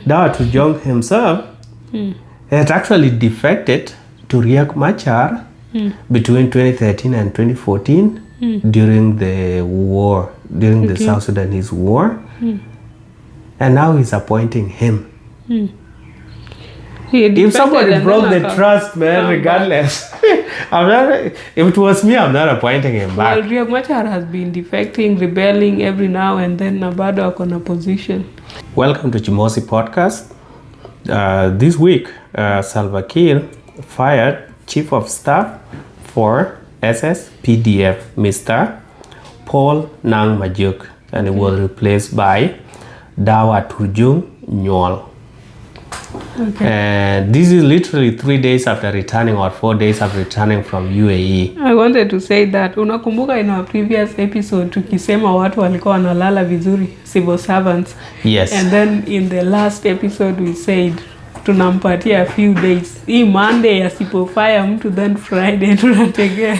Dau Aturjong himself had actually defected to Riek Machar between 2013 and 2014 during the war, during the South Sudanese war. And now he's appointing him. If somebody broke the trust, man, regardless, if it was me, I'm not appointing him back. Well, Riek Machar has been defecting, rebelling every now and then. Nabado ako na position. Welcome to Jimosi podcast. This week, Salva Kiir fired Chief of Staff for SSPDF, Mr. Paul Nang Majok, and he was replaced by Dau Aturjong Nyuol. Okay. And this is literally 3 days after returning, or 4 days after returning from UAE. I wanted to say that unakumbuka in our previous episode tukisema watu walikuwa wanalala vizuri, civil servants. Yes. And then in the last episode we said tunampatia a few days. Hii Monday asipofire mtu, then Friday tunategea.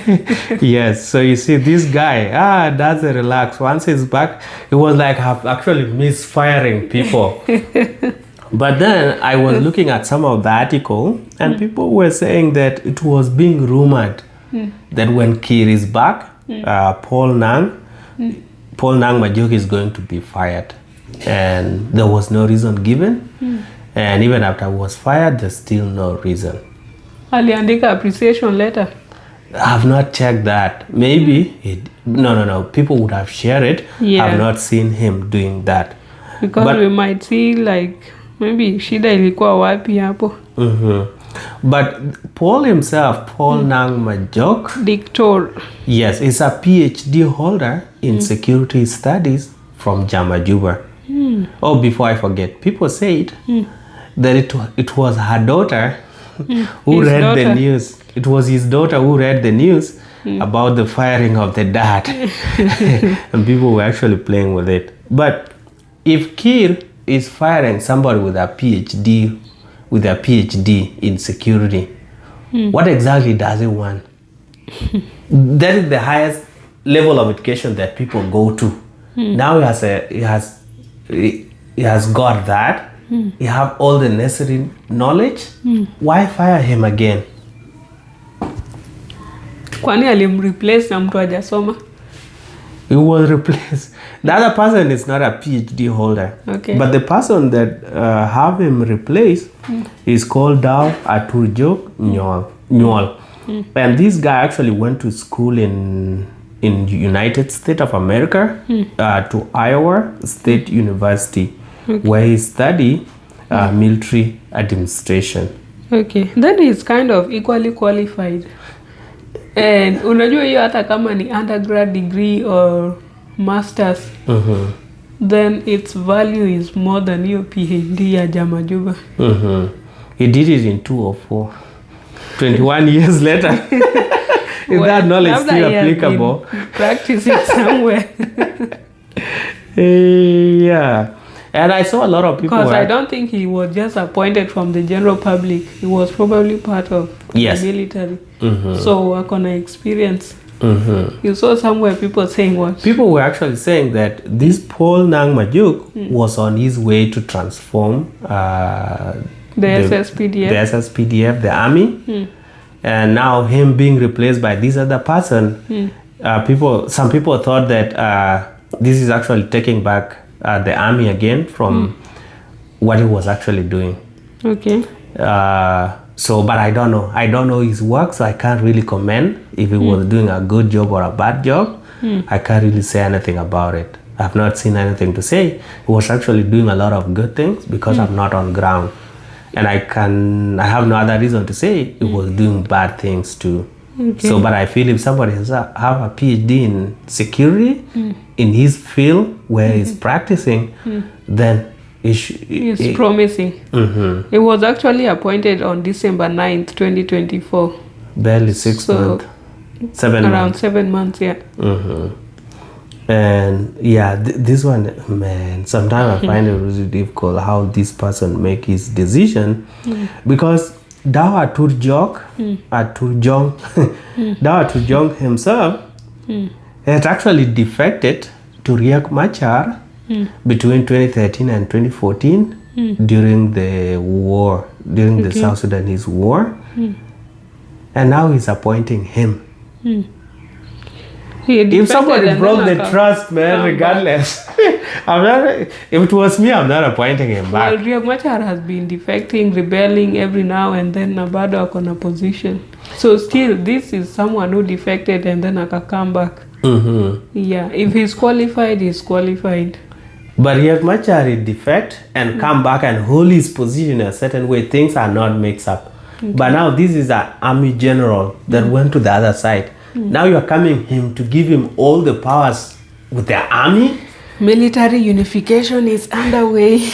Yes, so you see this guy, doesn't relax. Once he's back, it was like I've actually misfiring people. But then I was looking at some of the article, and people were saying that it was being rumored that when Kiir is back, Paul Nang Majok is going to be fired. And there was no reason given. And even after he was fired, there's still no reason. Aliandika appreciation letter? I have not checked that. Maybe, no. People would have shared it. Yeah. I've not seen him doing that. Because we might see like, maybe shida ilikuwa wapi hapo. But Paul himself, Paul Nang Majok, Dictor. Yes, is a PhD holder in security studies from Juba. Oh, before I forget, people said that it was her daughter who read the news. It was his daughter who read the news about the firing of the dad. And people were actually playing with it. But if Kiir is firing somebody with a PhD in security, what exactly does he want? That is the highest level of education that people go to. Now he has got that. He have all the necessary knowledge. Why fire him again? Kwani alimreplace na mtu hajasoma? He was replaced. The other person is not a PhD holder. Okay. But the person that have him replaced is called Dau Aturjong Nyuol. And this guy actually went to school in United States of America, to Iowa State University, where he studied military administration. Okay. Then he's kind of equally qualified. And unajua hiyo hata kama ni undergrad degree or masters, then its value is more than your PhD ya Juba. He did it in 2004. 21 years later. Is that knowledge still applicable? Practice it somewhere. Yeah. And I saw a lot of people. Because I don't think he was just appointed from the general public. He was probably part of the military. So akona experience. You saw somewhere people saying what? People were actually saying that this Paul Nang Majok was on his way to transform the SSPDF, the army. And now him being replaced by this other person, some people thought that this is actually taking back the army again from what he was actually doing. Okay. But I don't know. I don't know his work, so I can't really comment if he was doing a good job or a bad job. I can't really say anything about it. I've not seen anything to say. He was actually doing a lot of good things because I'm not on ground. And I have no other reason to say he was doing bad things too. Okay. But I feel if somebody has have a PhD in security in his field where he's practicing, then it's promising. He was actually appointed on December 9th, 2024. Barely 6 months. 7 months. Around 7 months, yeah. And yeah, this one, man, sometimes I find it really difficult how this person make his decision, because Dau Aturjong himself had actually defected to Riek Machar between 2013 and 2014 during the war, during the South Sudanese war. And now he's appointing him. If somebody broke the trust, man, regardless, if it was me, I'm not appointing him back. Well, Riek Machar has been defecting, rebelling every now and then. Nabado akona position. So still, this is someone who defected and then aka come back. Yeah, if he's qualified, he's qualified. But Riek Machar is defect and come back and hold his position a certain way. Things are not mixed up. But now this is an army general that went to the other side. Now you're coming him to give him all the powers with the army. Military unification is underway.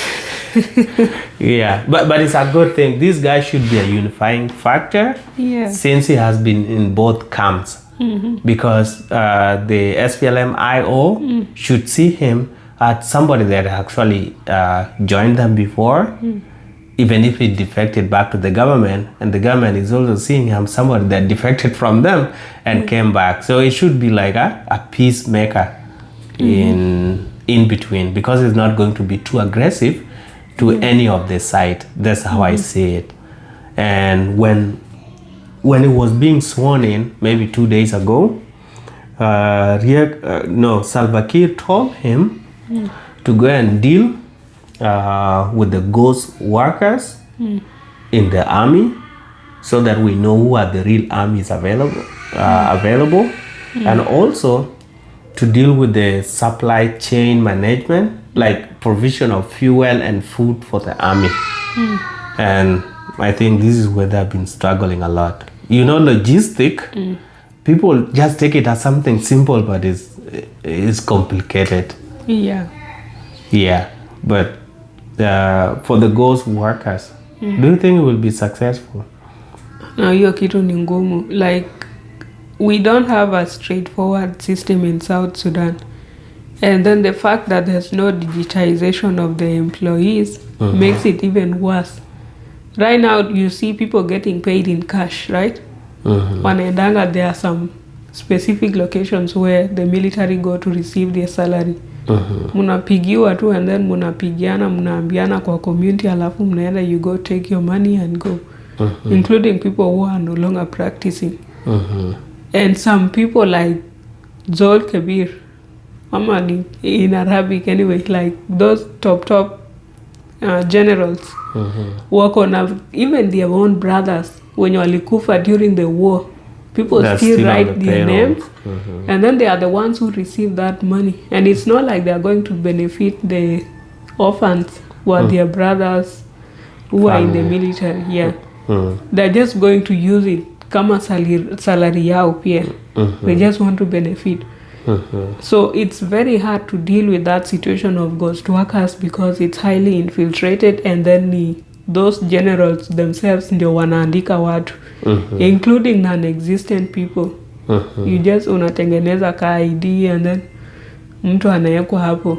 Yeah, but it's a good thing. This guy should be a unifying factor since he has been in both camps. Because the SPLM-IO should see him as somebody that actually joined them before. Even if he defected back to the government, and the government is also seeing him somebody that defected from them and came back. So it should be like a peacemaker in between, because it's not going to be too aggressive to any of the side. That's how I see it. And when it was being sworn in, maybe 2 days ago, Salva Kiir told him to go and deal with the ghost workers in the army, so that we know who are the real armies available, and also to deal with the supply chain management, like provision of fuel and food for the army. And I think this is where they've been struggling a lot. Logistic, people just take it as something simple, but it's complicated. Yeah, but for the ghost workers, do you think it will be successful? No, hiyo kitu ni ngumu. Like, we don't have a straightforward system in South Sudan. And then the fact that there's no digitization of the employees makes it even worse. Right now, you see people getting paid in cash, right? Wanaendanga, there are some specific locations where the military go to receive their salary. Munapigiwa tu, and then munapigiana, munaambiana kwa community, alafu mnaenda, you go take your money and go. Including people who are no longer practicing. And some people like Zol Kabir, in Arabic anyway, like those top generals, work on even their own brothers. When you walikufa during the war, people still write their names, and then they are the ones who receive that money. And it's not like they are going to benefit the orphans who are their brothers who are in the military. They're just going to use it kama salary yao pia. They just want to benefit. So it's very hard to deal with that situation of ghost workers, because it's highly infiltrated, and then those generals themselves ndio wanaandika watu, including non-existent people. You just unatengeneza ka ID, and then mtu anawekwa hapo,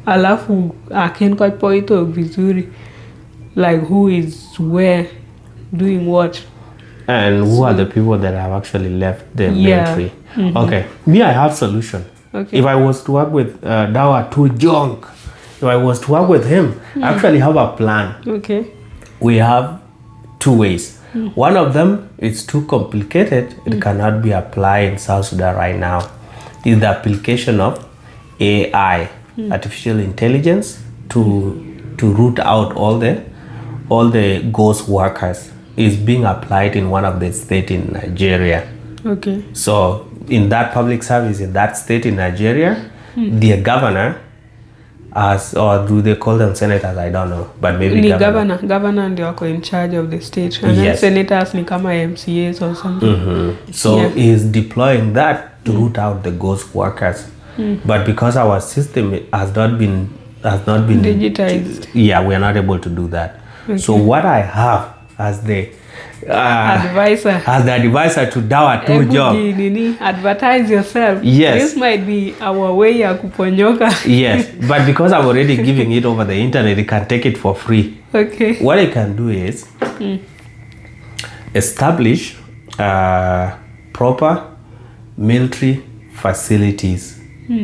alafu akenko poito vizuri, like who is where doing what, and who are the people that have actually left the military. Okay, me, I have solution. If I was to work with Dau Aturjong, if I was to work with him, I actually have a plan. We have two ways. One of them is too complicated. It cannot be applied in South Sudan right now. Is the application of AI, artificial intelligence, to root out all the ghost workers. Is being applied in one of the states in Nigeria. So in that public service in that state in Nigeria, the governor, or do they call them senators? I don't know, but maybe governor ndio wako in charge of the state, and then senators ni kama MCAs or something. So he's deploying that to root out the ghost workers. But because our system has not been digitized, we are not able to do that. So what I have as the advisor to Dau Aturjong. Advertise yourself. This might be our way ya kuponyoka. But because I'm already giving it over the internet, you can take it for free. What I can do is establish proper military facilities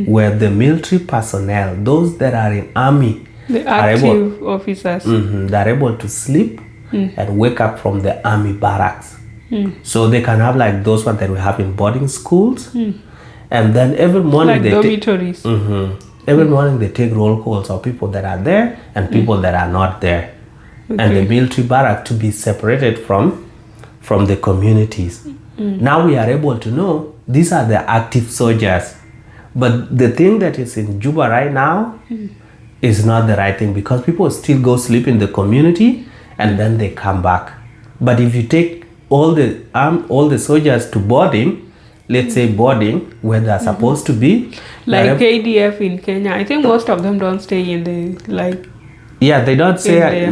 where the military personnel, those that are in army The active officers. They're able to sleep and wake up from the army barracks. So they can have like those ones that we have in boarding schools. And then every morning like dormitories. Every morning they take roll calls of people that are there and people that are not there. Okay. And the military barrack to be separated from the communities. Now we are able to know these are the active soldiers. But the thing that is in Juba right now is not the right thing, because people still go sleep in the community and then they come back. But if you take all the soldiers to boarding, let's say boarding where they're supposed to be, like KDF in Kenya, I think most of them don't stay in the they don't stay.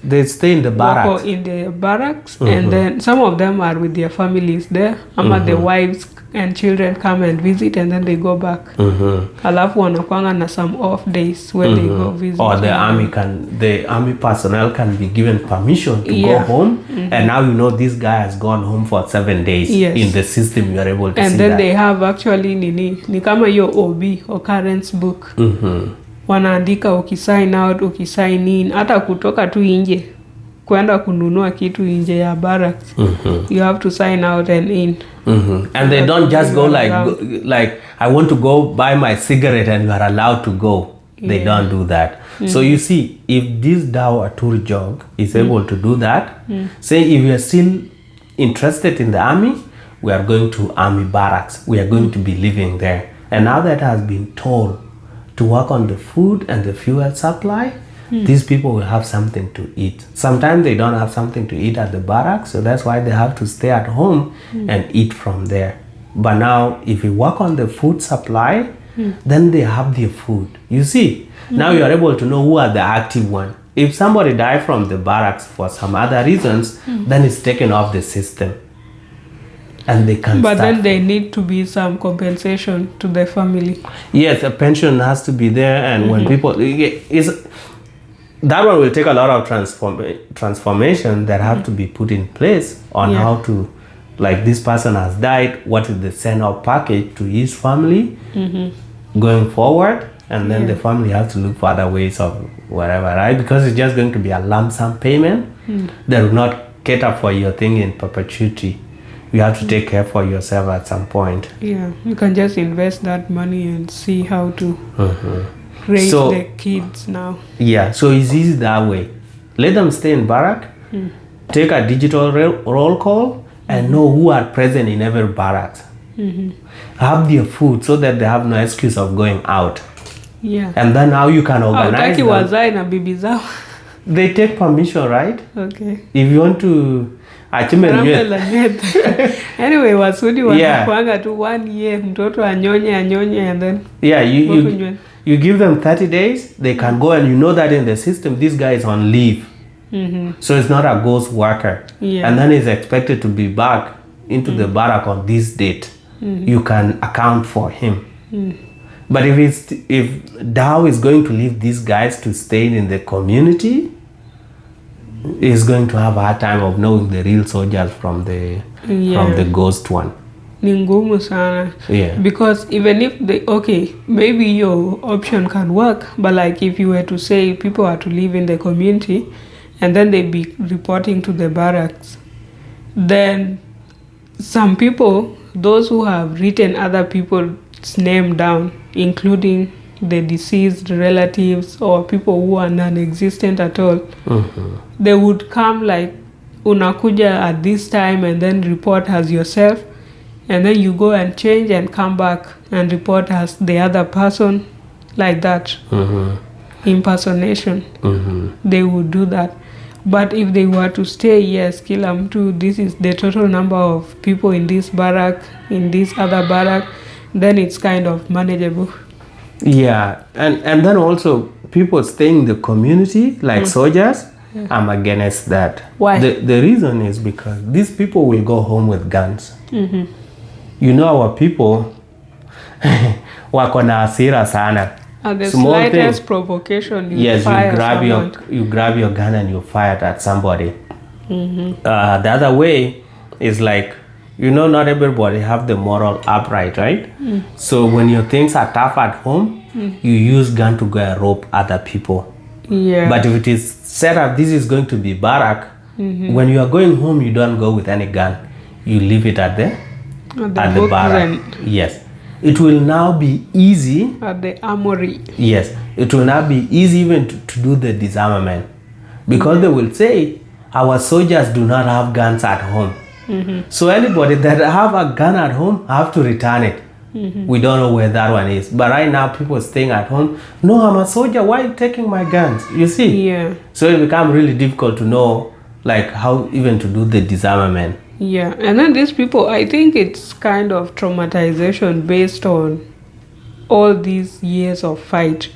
They stay in the barracks. In the barracks, and then some of them are with their families there. The wives and children come and visit, and then they go back. Alafu wanakwanga na some off days where they go visit. Or the army personnel can be given permission to go home, and now you know this guy has gone home for 7 days. Yes. In the system, you are able to and see then that. They have actually ni kama your OB occurrence book. Wanaandika ukisign out, ukisign in, hata kutoka tu nje kwenda kununua kitu nje ya barracks. You have to sign out and in. And they don't just go like I want to go buy my cigarette and you are allowed to go. They don't do that. So you see, if this Dau Aturjong is able to do that, say if you are still interested in the army, we are going to army barracks. We are going to be living there. And now that has been told to work on the food and the fuel supply, these people will have something to eat. Sometimes they don't have something to eat at the barracks, so that's why they have to stay at home and eat from there. But now, if you work on the food supply, then they have their food. You see, now you are able to know who are the active one. If somebody died from the barracks for some other reasons, then it's taken off the system. And they can But then there need to be some compensation to the family. Yes, a pension has to be there, and when people that one will take a lot of transformation that have to be put in place on how to, like, this person has died, what is the send-off package to his family going forward, and then the family has to look for other ways of whatever, right? Because it's just going to be a lump sum payment that will not cater for your thing in perpetuity. You have to take care for yourself at some point. Yeah, you can just invest that money and see how to raise the kids now. Yeah, so it's easy that way. Let them stay in barrack, take a digital roll call, and know who are present in every barracks. Have their food so that they have no excuse of going out. Yeah. And then now you can organize them. Wazae na bibi zao. They take permission, right? Okay. If you want to anyway, Wasudi wanakuanga tu 1 year mtoto anyonye and then you give them 30 days, they can go, and you know that in the system this guy is on leave. So it's not a ghost worker. And then he's expected to be back into the barrack on this date. You can account for him. But if Dau is going to leave these guys to stay in the community, is going to have a hard time of knowing the real soldiers from the ghost one. Ni ngumu sana. Because even if maybe your option can work, but like if you were to say people are to live in the community and then they be reporting to the barracks, then some people, those who have written other people's name down, including the deceased relatives or people who are non-existent at all, they would come like unakuja at this time and then report as yourself, and then you go and change and come back and report as the other person, like that. Impersonation. They would do that. But if they were to stay, yes, kila mtu, this is the total number of people in this barrack, in this other barrack, then it's kind of manageable. Yeah, and then also people staying in the community like soldiers, I'm against that. Why? The reason is because these people will go home with guns. You know, our people wako na hasira sana. At the slightest provocation, you grab your gun and you fire it at somebody. The other way is like, you know, not everybody have the moral upright, right? So when your things are tough at home, you use gun to go and rope other people. Yeah. But if it is set up, this is going to be barrack. When you are going home, you don't go with any gun. You leave it at the barrack. Yes. It will now be easy. At the armory. Yes. It will now be easy even to do the disarmament. Because they will say, our soldiers do not have guns at home. So anybody that have a gun at home have to return it. We don't know where that one is. But right now, people staying at home, no, I'm a soldier. Why are you taking my guns? You see? Yeah. So it becomes really difficult to know, like, how even to do the disarmament. Yeah. And then these people, I think it's kind of traumatization based on all these years of fight.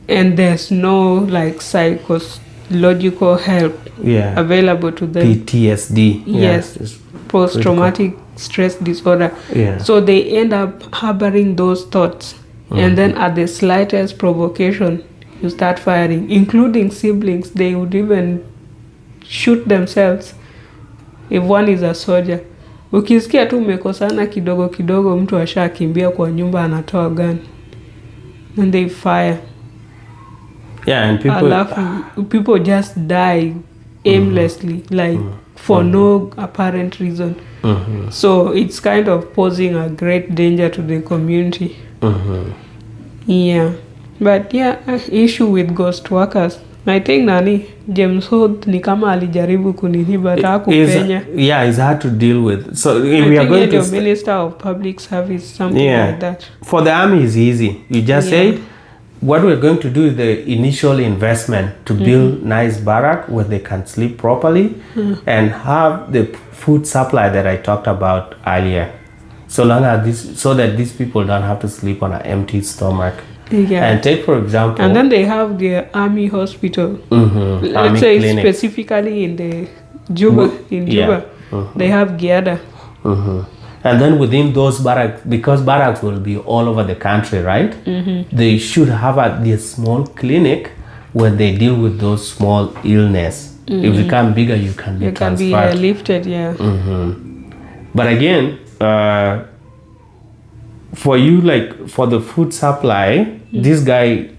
And there's no, like, psychological help available to them. PTSD. Yes. Post-traumatic stress disorder. Yeah. So they end up harboring those thoughts. And then at the slightest provocation, you start firing, including siblings. They would even shoot themselves if one is a soldier. Ukisikia tu umekosana kidogo kidogo, mtu ashakimbia kwa nyumba anatoa gun. And they fire. Yeah, and people just die aimlessly, like for no apparent reason. So it's kind of posing a great danger to the community. Yeah. But yeah, issue with ghost workers. I think James Hood ni kama alijaribu kuniliba kupenya. Yeah, it's hard to deal with. So if I we are going to Minister of Public Service, something like that. For the army is easy. You just say what we're going to do is the initial investment to build nice barrack where they can sleep properly and have the food supply that I talked about earlier. So that these people don't have to sleep on an empty stomach. Yeah. And take, for example... And then they have the army hospital. Let's army say clinic. Specifically in the Juba. They have Giada. And then within those barracks, because barracks will be all over the country, right? They should have a small clinic where they deal with those small illness. If you become bigger, you can be transferred. You can be lifted, yeah. But again, for you, like for the food supply, this guy,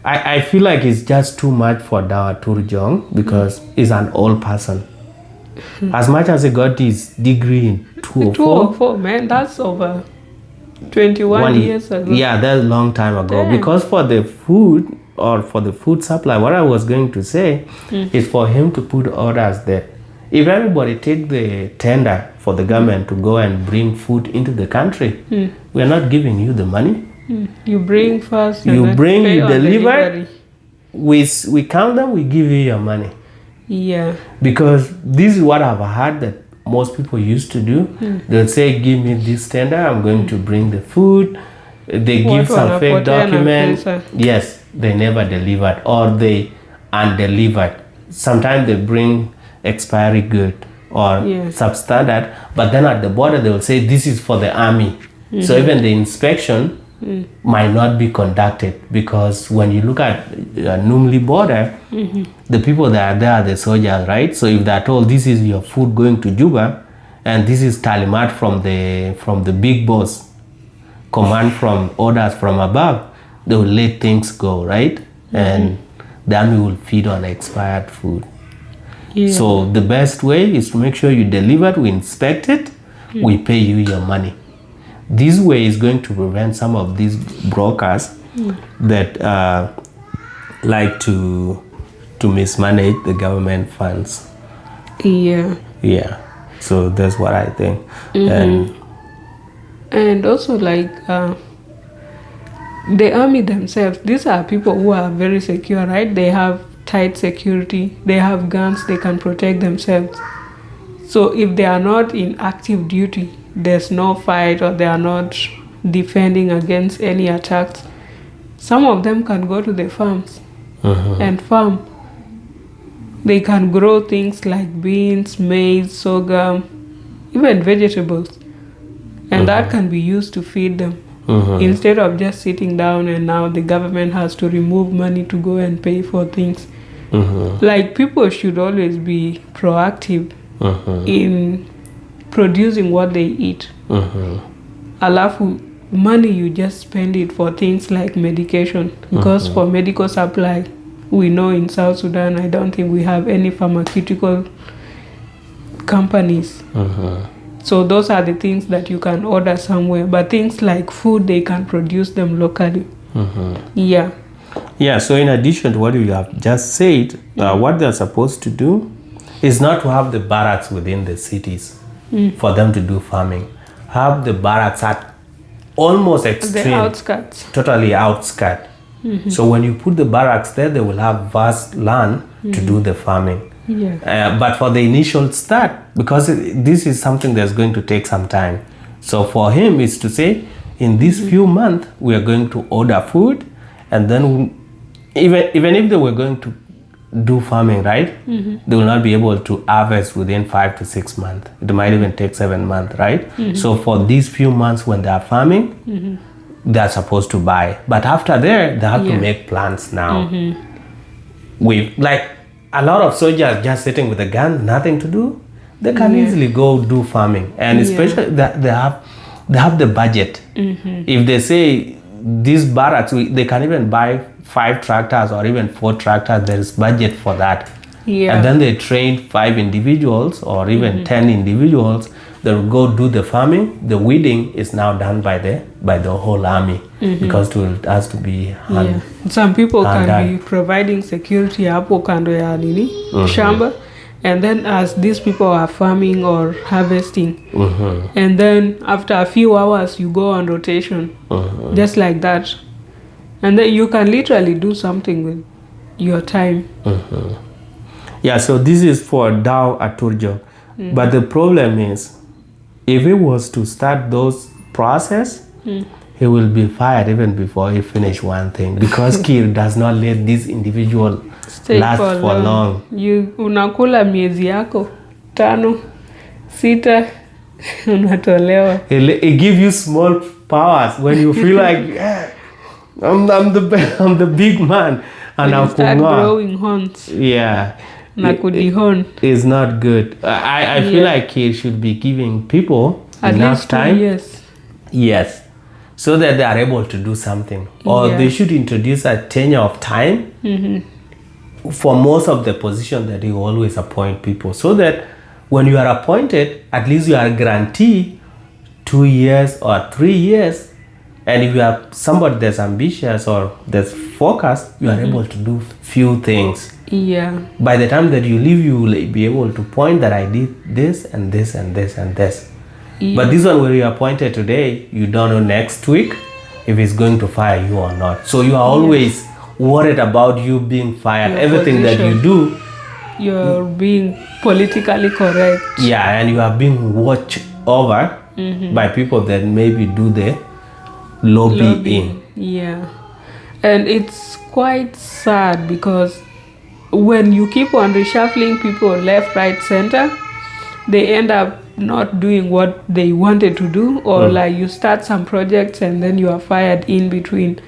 I feel like it's just too much for Dau Aturjong because he's an old person. As much as he got his degree in 2004. 2004, man, that's over 21 years ago. Yeah, that's a long time ago. Damn. Because for the food or for the food supply, what I was going to say is for him to put orders that if everybody take the tender for the government to go and bring food into the country, we are not giving you the money. You bring first, you bring, you deliver. We count them, we give you your money. Yeah. Because this is what I've heard that most people used to do. They'll say, give me this tender, I'm going to bring the food. They give some fake document. Yes, they never delivered or they undelivered. Sometimes they bring expiry good or substandard, but then at the border they will say this is for the army. So even the inspection might not be conducted because when you look at Numli border, the people that are there are the soldiers, right? So if they're told this is your food going to Juba and this is talimat from the big boss, command from orders from above, they will let things go, right? And the army will feed on expired food. So the best way is to make sure you deliver it, we inspect it, we pay you your money. This way is going to prevent some of these brokers that like to mismanage the government funds. Yeah. So that's what I think. And also like the army themselves, these are people who are very secure, right? They have tight security, they have guns, they can protect themselves. So if they are not in active duty, there's no fight or they are not defending against any attacks, some of them can go to the farms and farm. They can grow things like beans, maize, sorghum, even vegetables. And that can be used to feed them. Instead of just sitting down and now the government has to remove money to go and pay for things. Like people should always be proactive in producing what they eat. Alafu money you just spend it for things like medication because for medical supply we know in South Sudan, I don't think we have any pharmaceutical companies. So those are the things that you can order somewhere. But things like food, they can produce them locally. Yeah. Yeah, so in addition to what you have just said, what they're supposed to do is not to have the barracks within the cities for them to do farming. Have the barracks at almost extreme. The outskirts. Totally outskirt. So when you put the barracks there, they will have vast land to do the farming. Yeah. But for the initial start, because this is something that's going to take some time. So for him is to say, in these few months, we are going to order food, and then even if they were going to do farming, right, they will not be able to harvest within 5 to 6 months. It might even take 7 months, right? So for these few months when they are farming, they are supposed to buy. But after there, they have to make plans now. With like a lot of soldiers just sitting with a gun, nothing to do, they can easily go do farming. And especially that they have the budget. If they say these barracks, they can even buy 5 tractors or even 4 tractors. There is budget for that. And then they train 5 individuals or even 10 individuals. They will go do the farming. The weeding is now done by the whole army because it has to be Some people can be providing security hapo kando ya nini shamba, and then as these people are farming or harvesting, and then after a few hours you go on rotation, just like that, and then you can literally do something with your time. Yeah, so this is for Dau Aturjong. But the problem is, if he was to start those process, he will be fired even before he finish one thing, because Kiir does not let this individual last for long. You unakula miezi yako 5, 6 unatolewa. He give you small powers when you feel like I'm the big man, and you start growing horns. It's not good. I feel like he should be giving people at enough least time. 2 years. Yes, so that they are able to do something. Or they should introduce a tenure of time for most of the positions that you always appoint people, so that when you are appointed, at least you are guaranteed 2 years or 3 years. And if you are somebody that's ambitious or that's focused, you are able to do few things. By the time that you leave, you will be able to point that I did this and this and this and this. But this one where you are appointed today, you don't know next week if it's going to fire you or not. So you are always worried about you being fired. Your Everything position. that you do, You're being politically correct. and you are being watched over by people that maybe do the lobbying. And it's quite sad because when you keep on reshuffling people left, right, center, they end up not doing what they wanted to do, or like you start some projects and then you are fired in between,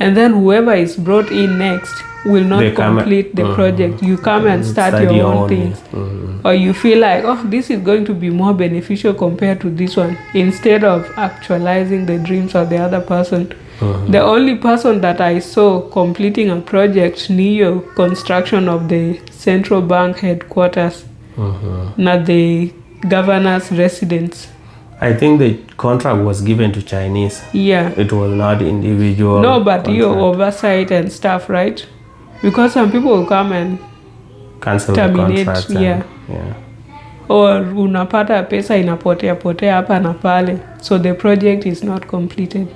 and then whoever is brought in next will not complete the project. You come and start your own things, or you feel like, oh, this is going to be more beneficial compared to this one, instead of actualizing the dreams of the other person. The only person that I saw completing a project near construction of the central bank headquarters, not the governor's residence. I think the contract was given to Chinese. It was not individual. No, but your oversight and stuff, right? Because some people will come and cancel terminate. the contract. Or unapata pesa inapotea hapa na pale, so the project is not completed.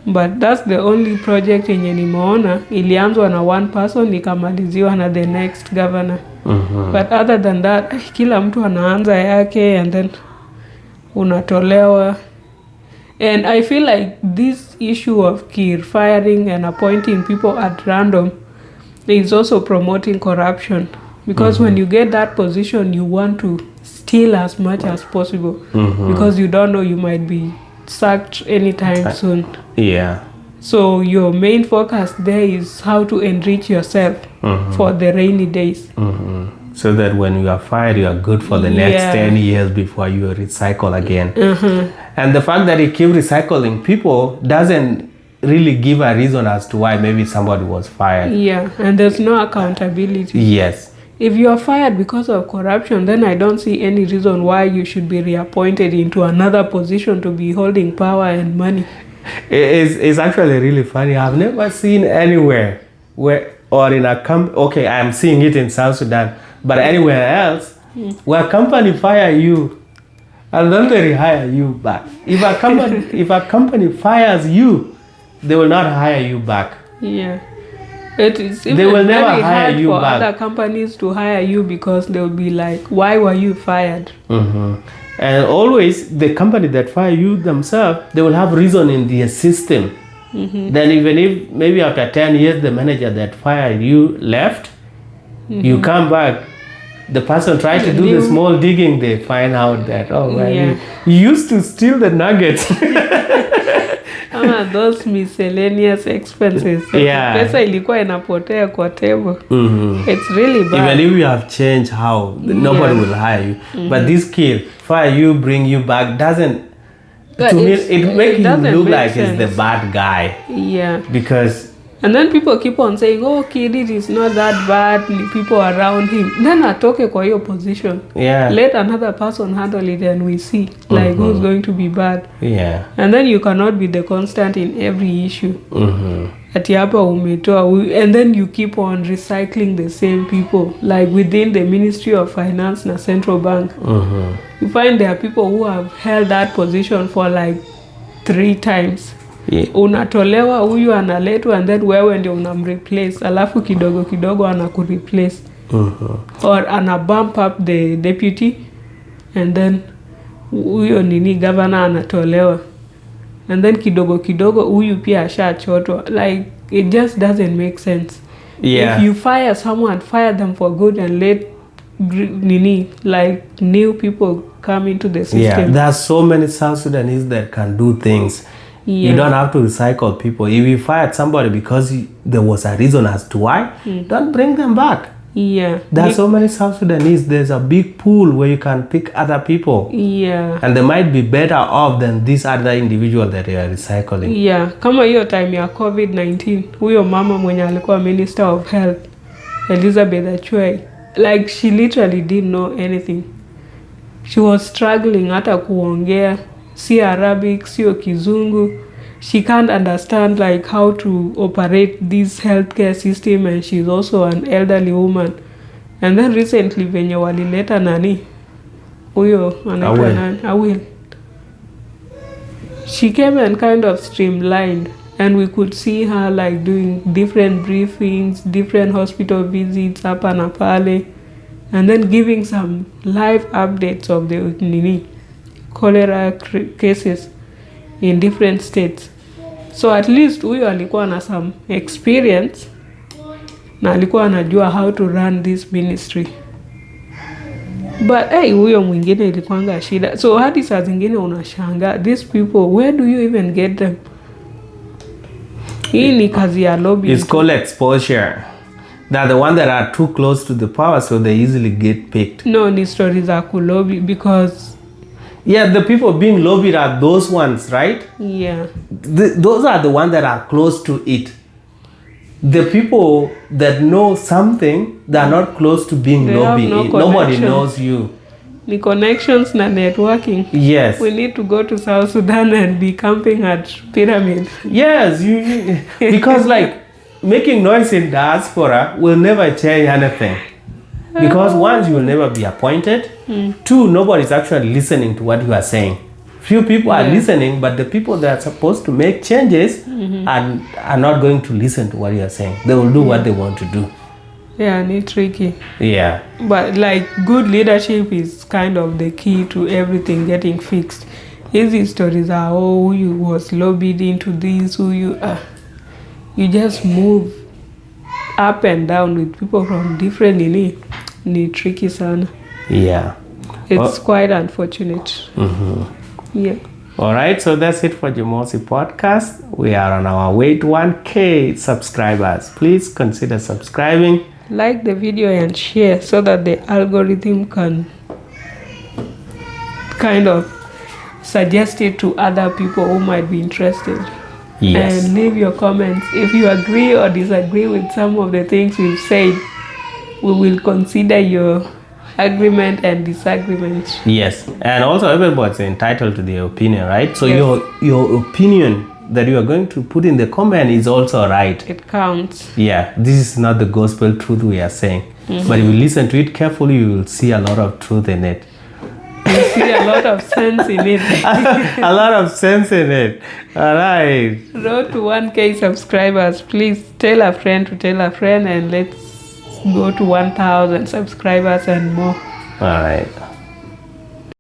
But that's the only project yenye nimeona ilianzwa na one person ikamaliziwa na the next governor. But other than that, kila mtu anaanza yake and then unatolewa. And I feel like this issue of Kiir firing and appointing people at random is also promoting corruption, because when you get that position, you want to steal as much as possible, because you don't know, you might be sacked anytime soon. So your main focus there is how to enrich yourself for the rainy days. So that when you are fired, you are good for the next 10 years before you recycle again. And the fact that he keep recycling people doesn't really give a reason as to why maybe somebody was fired. Yeah, and there's no accountability. Yes. If you are fired because of corruption, then I don't see any reason why you should be reappointed into another position to be holding power and money. It's actually really funny. I've never seen anywhere where, or in a okay, I'm seeing it in South Sudan, but anywhere else where a company fire you and then they rehire you back. If a company fires you, they will not hire you back. Yeah. It is even They will never very hire hard you for back. other companies to hire you because they'll be like, why were you fired? And always the company that fire you themselves, they will have reason in their system. Then even if maybe after 10 years the manager that fired you left, you come back, the person tries to do the small digging, they find out that, oh, well, you used to steal the nuggets. Those miscellaneous expenses. Yeah. Pesa ilikuwa inapotea kwa table. It's really bad. Even if you have changed how, nobody will hire you. But this kid, fire you, bring you back, doesn't, to me, it makes him look like he's the bad guy. Yeah. Because... And then people keep on saying, oh, Kid, it is not that bad, people around him. Then atoke kwa hiyo position. Yeah. Let another person handle it and we see, like, who's going to be bad. Yeah. And then you cannot be the constant in every issue. Ati hapa umetoa, and then you keep on recycling the same people. Like within the Ministry of Finance na Central Bank. You find there are people who have held that position for like 3 times. Yeah. Unatolewa, huyu analetwa, and then wewe ndio unamreplace, alafu kidogo kidogo anakureplace. Or ana bump up the deputy, and then huyo governor anatolewa, and then kidogo kidogo huyu pia ashachotwa. Like, it just doesn't make sense. Yeah. If you fire someone, fire them for good and let like new people come into the system. Yeah, there are so many South Sudanese that can do things. Yeah. You don't have to recycle people. If you fired somebody because there was a reason as to why, don't bring them back. Yeah. There are so many South Sudanese. There's a big pool where you can pick other people. Yeah. And they might be better off than this other individual that you are recycling. Yeah. Kama hiyo time ya COVID-19, huyo mama mwenye alikuwa Minister of Health, Elizabeth Achwei, like she literally didn't know anything. She was struggling hata kuongea. Si Arabic, sio Kizungu. She can't understand like how to operate this healthcare system, and she's also an elderly woman. And then recently venye walileta nani? Huyo anaitwa nani? Awil. She came and kind of streamlined, and we could see her like doing different briefings, different hospital visits hapa na pale, and then giving some live updates of the cholera cases in different states. So at least huyo alikuwa na some experience na alikuwa anajua how to run this ministry. But huyo mwingine ilikuanga shida. So hadi saa zingine unashanga, these people, where do you even get them? Hii ni kazi ya lobby. It's called exposure. They're the ones that are too close to the power, so they easily get picked. No, ni stories za kulobby because... Yeah, the people being lobbied are those ones, right? Yeah. Those are the ones that are close to it. The people that know something, they are not close to being They lobbied. have no Nobody connection. knows you. The connections na networking. Yes. We need to go to South Sudan and be camping at Pyramid. Yes, you because like making noise in diaspora will never change anything. Because one, you will never be appointed. 2, nobody's actually listening to what you are saying. Few people are listening, but the people that are supposed to make changes are not going to listen to what you are saying. They will do what they want to do. Yeah, it's tricky. Yeah. But like good leadership is kind of the key to everything getting fixed. Easy stories are, oh, you was lobbied into this, who you just move up and down with people from different ni tricky sana. Yeah. It's quite unfortunate. Yeah. All right, so that's it for Jimosi podcast. We are on our way to 1K subscribers. Please consider subscribing. Like the video and share so that the algorithm can kind of suggest it to other people who might be interested. Yes. and leave your comments. If you agree or disagree with some of the things we've said, we will consider your agreement and disagreement. Yes, and also everybody's entitled to their opinion, right? So Yes. your opinion that you are going to put in the comment is also right. It counts. Yeah, this is not the gospel truth we are saying, but if you listen to it carefully, you will see a lot of truth in it. You see a lot of sense in it. A lot of sense in it. All right. Road to 1K subscribers. Please tell a friend to tell a friend, and let's go to 1,000 subscribers and more. All right.